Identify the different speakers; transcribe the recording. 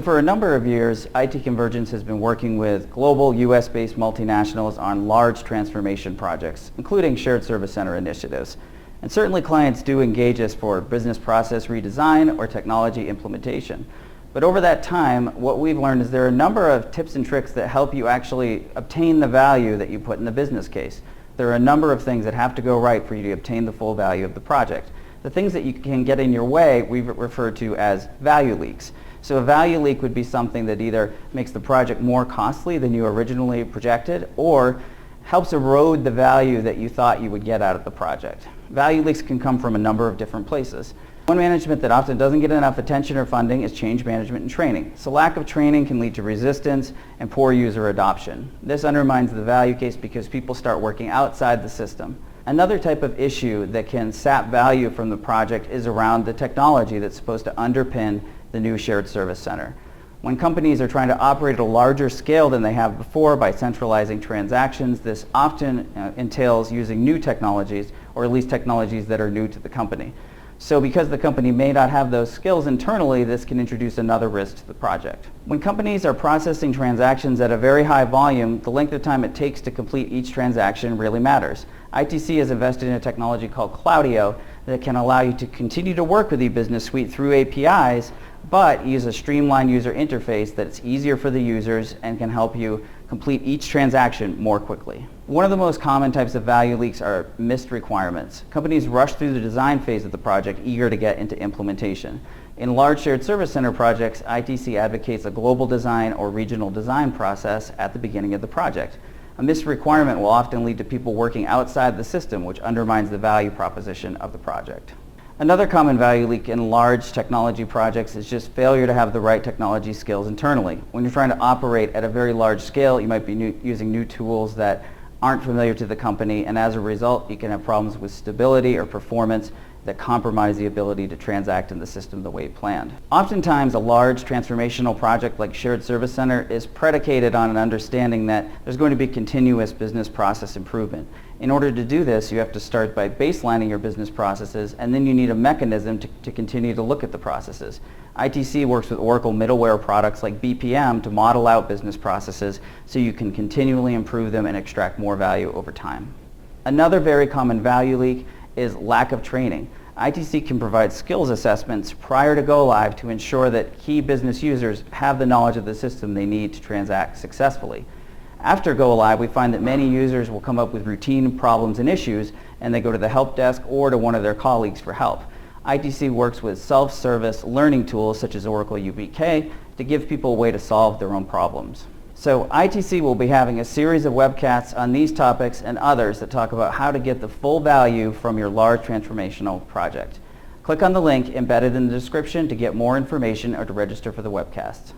Speaker 1: for a number of years, IT Convergence has been working with global US-based multinationals on large transformation projects, including shared service center initiatives. And certainly clients do engage us for business process redesign or technology implementation. But over that time, what we've learned is there are a number of tips and tricks that help you actually obtain the value that you put in the business case. There are a number of things that have to go right for you to obtain the full value of the project. The things that you can get in your way, we've referred to as value leaks. So a value leak would be something that either makes the project more costly than you originally projected or helps erode the value that you thought you would get out of the project. Value leaks can come from a number of different places. One management that often doesn't get enough attention or funding is change management and training. So lack of training can lead to resistance and poor user adoption. This undermines the value case because people start working outside the system. Another type of issue that can sap value from the project is around the technology that's supposed to underpin the new shared service center. When companies are trying to operate at a larger scale than they have before by centralizing transactions, this often entails using new technologies, or at least technologies that are new to the company. So because the company may not have those skills internally, this can introduce another risk to the project. When companies are processing transactions at a very high volume, the length of time it takes to complete each transaction really matters. ITC has invested in a technology called Cloudio that can allow you to continue to work with eBusiness Suite through APIs, but use a streamlined user interface that's easier for the users and can help you complete each transaction more quickly. One of the most common types of value leaks are missed requirements. Companies rush through the design phase of the project eager to get into implementation. In large shared service center projects, ITC advocates a global design or regional design process at the beginning of the project. A missed requirement will often lead to people working outside the system, which undermines the value proposition of the project. Another common value leak in large technology projects is just failure to have the right technology skills internally. When you're trying to operate at a very large scale, you might be using new tools that aren't familiar to the company, and as a result, you can have problems with stability or performance that compromise the ability to transact in the system the way planned. Oftentimes, a large transformational project like Shared Service Center is predicated on an understanding that there's going to be continuous business process improvement. In order to do this, you have to start by baselining your business processes, and then you need a mechanism to continue to look at the processes. ITC works with Oracle middleware products like BPM to model out business processes so you can continually improve them and extract more value over time. Another very common value leak is lack of training. ITC can provide skills assessments prior to go live to ensure that key business users have the knowledge of the system they need to transact successfully. After go live, we find that many users will come up with routine problems and issues, and they go to the help desk or to one of their colleagues for help. ITC works with self-service learning tools such as Oracle UBK to give people a way to solve their own problems. So ITC will be having a series of webcasts on these topics and others that talk about how to get the full value from your large transformational project. Click on the link embedded in the description to get more information or to register for the webcasts.